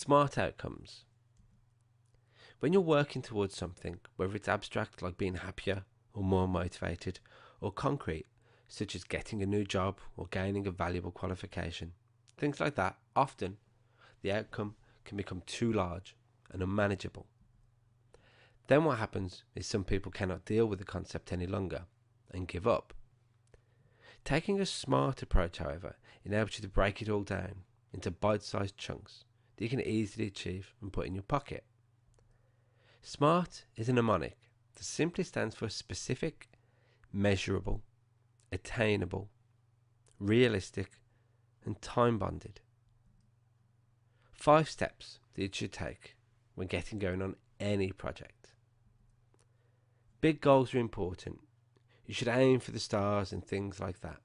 Smart outcomes. When you're working towards something, whether it's abstract like being happier or more motivated, or concrete such as getting a new job or gaining a valuable qualification, things like that, often the outcome can become too large and unmanageable. Then what happens is some people cannot deal with the concept any longer and give up. Taking a smart approach, however, enables you to break it all down into bite-sized chunks that you can easily achieve and put in your pocket. SMART is a mnemonic that simply stands for specific, measurable, attainable, realistic, and time-bonded. 5 steps that you should take when getting going on any project. Big goals are important. You should aim for the stars and things like that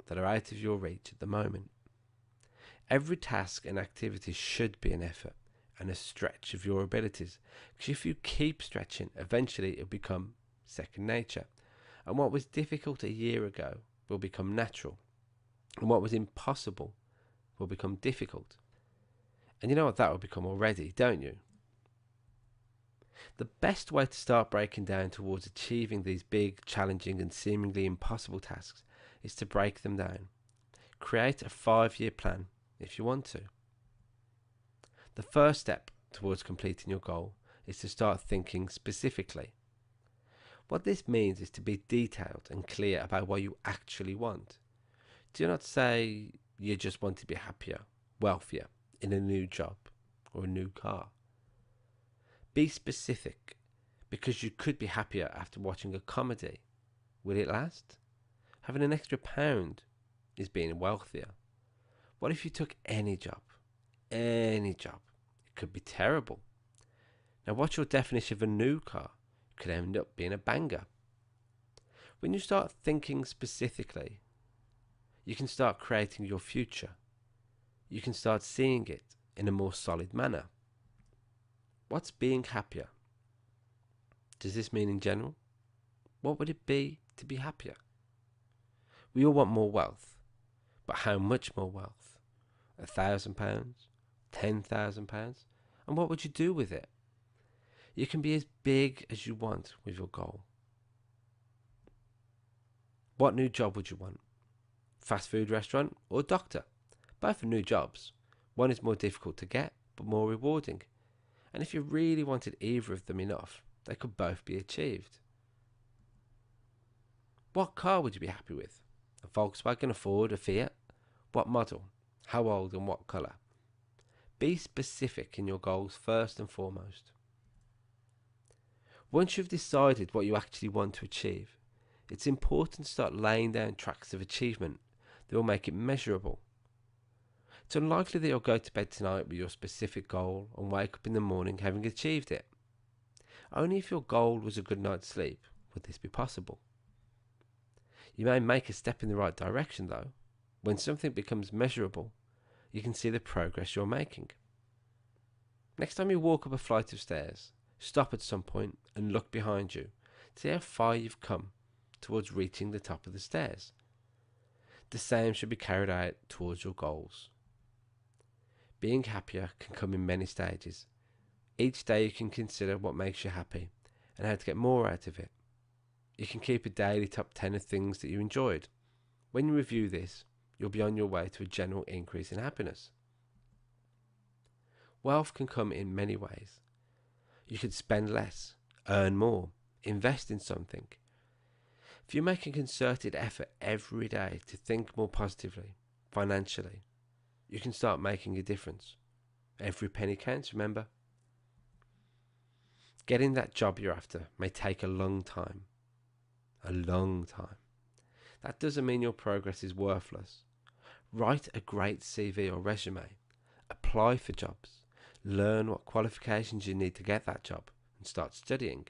are out of your reach at the moment. Every task and activity should be an effort and a stretch of your abilities, because if you keep stretching, eventually it'll become second nature, and what was difficult a year ago will become natural, and what was impossible will become difficult. And you know what that will become already, don't you? The best way to start breaking down towards achieving these big, challenging and seemingly impossible tasks is to break them down. Create a 5-year plan if you want to. The first step towards completing your goal is to start thinking specifically. What this means is to be detailed and clear about what you actually want. Do not say you just want to be happier, wealthier, in a new job or a new car. Be specific, because you could be happier after watching a comedy. Will it last? Having an extra pound is being wealthier. What if you took any job? Any job. It could be terrible. Now, what's your definition of a new car? It could end up being a banger. When you start thinking specifically, you can start creating your future. You can start seeing it in a more solid manner. What's being happier? Does this mean in general? What would it be to be happier? We all want more wealth, but how much more wealth? £1,000? £10,000? And what would you do with it? You can be as big as you want with your goal. What new job would you want? Fast food restaurant or doctor? Both are new jobs. One is more difficult to get, but more rewarding. And if you really wanted either of them enough, they could both be achieved. What car would you be happy with? A Volkswagen, a Ford, a Fiat? What model? How old and what colour? Be specific in your goals first and foremost. Once you've decided what you actually want to achieve, it's important to start laying down tracks of achievement that will make it measurable. It's unlikely that you'll go to bed tonight with your specific goal and wake up in the morning having achieved it. Only if your goal was a good night's sleep would this be possible. You may make a step in the right direction though. When something becomes measurable, you can see the progress you're making. Next time you walk up a flight of stairs, stop at some point and look behind you to see how far you've come towards reaching the top of the stairs. The same should be carried out towards your goals. Being happier can come in many stages. Each day you can consider what makes you happy and how to get more out of it. You can keep a daily top 10 of things that you enjoyed. When you review this, you'll be on your way to a general increase in happiness. Wealth can come in many ways. You could spend less, earn more, invest in something. If you make a concerted effort every day to think more positively, financially, you can start making a difference. Every penny counts, remember? Getting that job you're after may take a long time. A long time. That doesn't mean your progress is worthless. Write a great CV or resume. Apply for jobs. Learn what qualifications you need to get that job and start studying.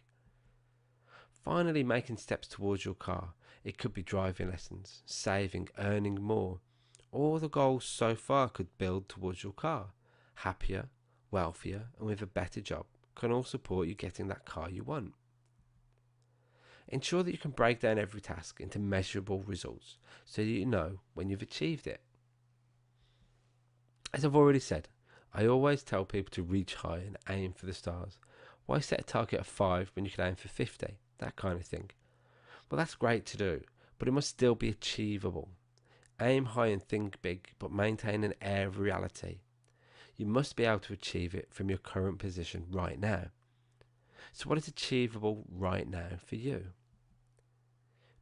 Finally, making steps towards your car. It could be driving lessons, saving, earning more. All the goals so far could build towards your car. Happier, wealthier, and with a better job can all support you getting that car you want. Ensure that you can break down every task into measurable results so that you know when you've achieved it. As I've already said, I always tell people to reach high and aim for the stars. Why set a target of 5 when you can aim for 50? That kind of thing. Well, that's great to do, but it must still be achievable. Aim high and think big, but maintain an air of reality. You must be able to achieve it from your current position right now. So what is achievable right now for you?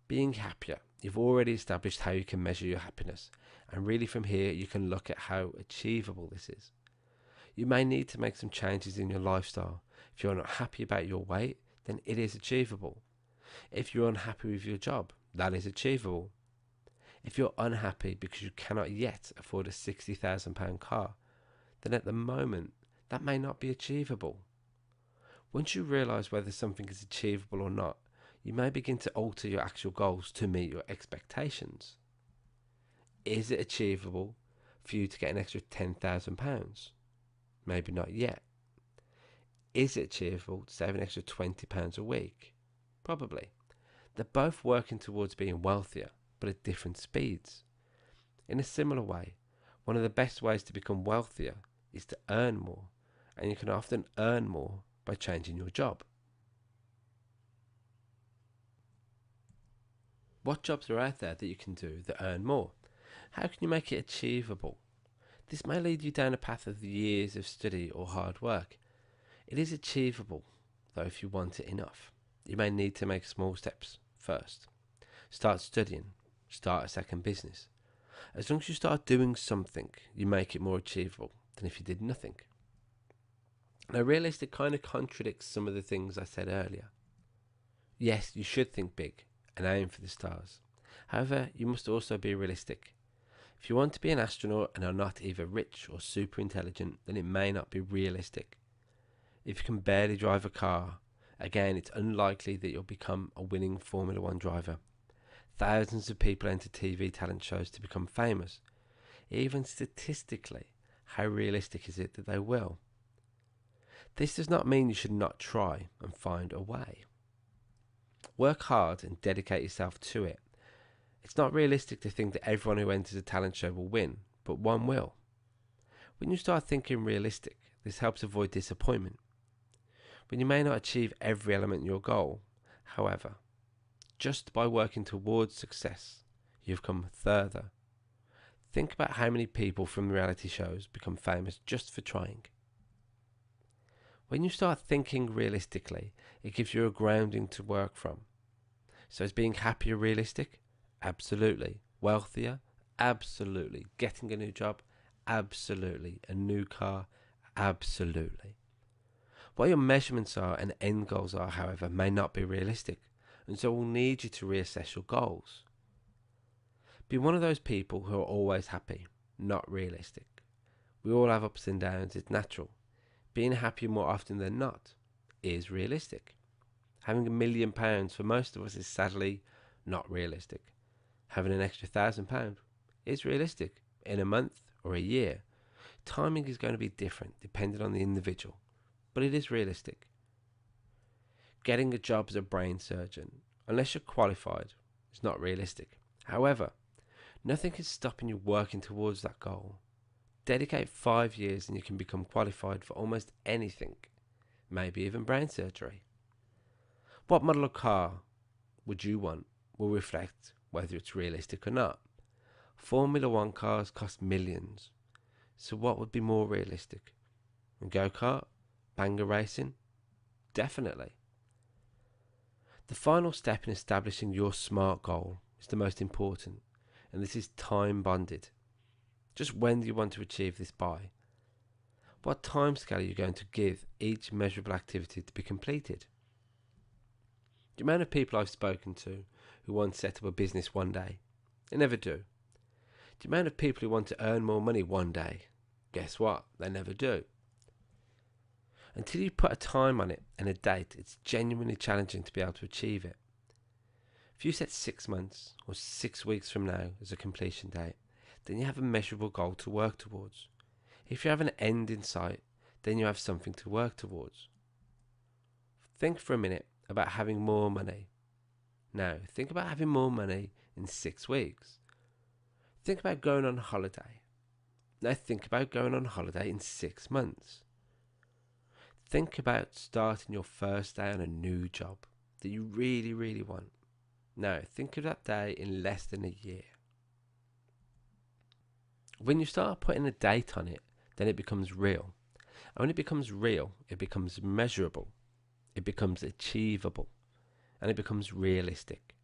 Being happier. You've already established how you can measure your happiness, and really from here you can look at how achievable this is. You may need to make some changes in your lifestyle. If you're not happy about your weight, then it is achievable. If you're unhappy with your job, that is achievable. If you're unhappy because you cannot yet afford a £60,000 car, then at the moment that may not be achievable. Once you realise whether something is achievable or not, you may begin to alter your actual goals to meet your expectations. Is it achievable for you to get an extra £10,000? Maybe not yet. Is it achievable to save an extra £20 a week? Probably. They're both working towards being wealthier, but at different speeds. In a similar way, one of the best ways to become wealthier is to earn more, and you can often earn more by changing your job. What jobs are out there that you can do that earn more? How can you make it achievable? This may lead you down a path of years of study or hard work. It is achievable, though, if you want it enough. You may need to make small steps first. Start studying. Start a second business. As long as you start doing something, you make it more achievable than if you did nothing. Now, realistic kind of contradicts some of the things I said earlier. Yes, you should think big and aim for the stars. However, you must also be realistic. If you want to be an astronaut and are not either rich or super intelligent, then it may not be realistic. If you can barely drive a car, again, it's unlikely that you'll become a winning Formula One driver. Thousands of people enter TV talent shows to become famous. Even statistically, how realistic is it that they will? This does not mean you should not try and find a way. Work hard and dedicate yourself to it. It's not realistic to think that everyone who enters a talent show will win, but one will. When you start thinking realistic, this helps avoid disappointment. When you may not achieve every element of your goal, however, just by working towards success, you've come further. Think about how many people from reality shows become famous just for trying. When you start thinking realistically, it gives you a grounding to work from. So is being happier realistic? Absolutely. Wealthier? Absolutely. Getting a new job? Absolutely. A new car? Absolutely. What your measurements are and end goals are, however, may not be realistic, and so we'll need you to reassess your goals. Be one of those people who are always happy, not realistic. We all have ups and downs, it's natural. Being happy more often than not is realistic. Having £1 million for most of us is sadly not realistic. Having an extra £1,000 is realistic in a month or a year. Timing is going to be different depending on the individual, but it is realistic. Getting a job as a brain surgeon, unless you're qualified, is not realistic. However, nothing is stopping you working towards that goal. Dedicate 5 years and you can become qualified for almost anything, maybe even brain surgery. What model of car would you want will reflect whether it's realistic or not. Formula One cars cost millions, so what would be more realistic? A go-kart? Banger racing? Definitely. The final step in establishing your SMART goal is the most important, and this is time bonded. Just when do you want to achieve this by? What timescale are you going to give each measurable activity to be completed? The amount of people I've spoken to who want to set up a business one day, they never do. The amount of people who want to earn more money one day, guess what? They never do. Until you put a time on it and a date, it's genuinely challenging to be able to achieve it. If you set 6 months or 6 weeks from now as a completion date, then you have a measurable goal to work towards. If you have an end in sight, then you have something to work towards. Think for a minute about having more money. Now, think about having more money in 6 weeks. Think about going on holiday. Now think about going on holiday in 6 months. Think about starting your first day on a new job that you really, really want. Now think of that day in less than a year. When you start putting a date on it, then it becomes real. And when it becomes real, it becomes measurable, it becomes achievable, and it becomes realistic.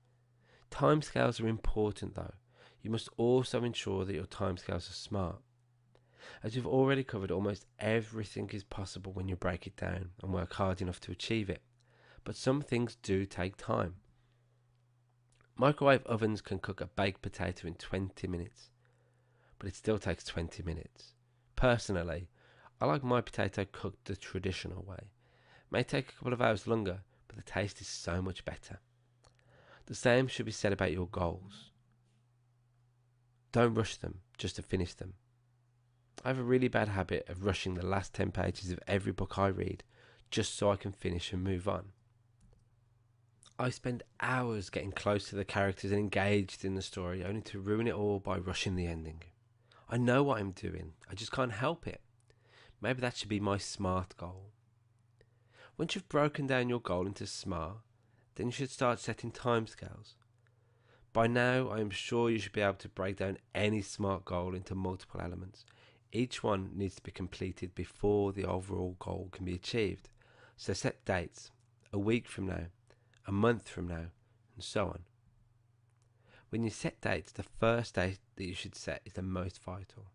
Timescales are important though. You must also ensure that your timescales are smart. As we've already covered, almost everything is possible when you break it down and work hard enough to achieve it. But some things do take time. Microwave ovens can cook a baked potato in 20 minutes, but it still takes 20 minutes. Personally, I like my potato cooked the traditional way. It may take a couple of hours longer, but the taste is so much better. The same should be said about your goals. Don't rush them just to finish them. I have a really bad habit of rushing the last 10 pages of every book I read just so I can finish and move on. I spend hours getting close to the characters and engaged in the story, only to ruin it all by rushing the ending. I know what I'm doing, I just can't help it. Maybe that should be my SMART goal. Once you've broken down your goal into SMART, then you should start setting timescales. By now, I am sure you should be able to break down any SMART goal into multiple elements. Each one needs to be completed before the overall goal can be achieved. So set dates, a week from now, a month from now, and so on. When you set dates, the first date that you should set is the most vital,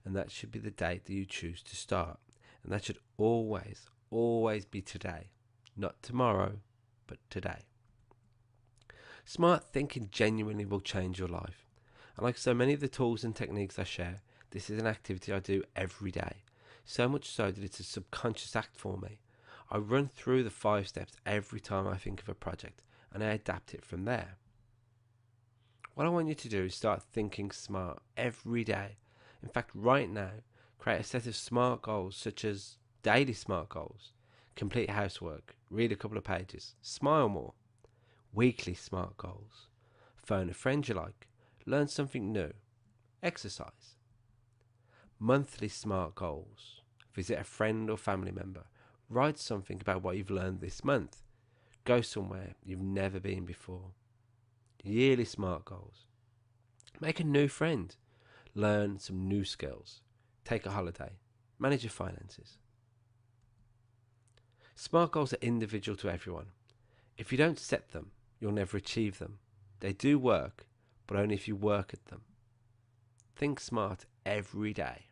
and that should be the date that you choose to start. And that should always, always be today. Not tomorrow, but today. Smart thinking genuinely will change your life. And like so many of the tools and techniques I share, this is an activity I do every day. So much so that it's a subconscious act for me. I run through the 5 steps every time I think of a project, and I adapt it from there. What I want you to do is start thinking smart every day. In fact, right now, create a set of SMART goals, such as daily SMART goals, complete housework, read a couple of pages, smile more. Weekly SMART goals, phone a friend you like, learn something new, exercise. Monthly SMART goals, visit a friend or family member, write something about what you've learned this month, go somewhere you've never been before. Yearly SMART goals, make a new friend, learn some new skills, take a holiday, manage your finances. SMART goals are individual to everyone. If you don't set them, you'll never achieve them. They do work, but only if you work at them. Think smart every day.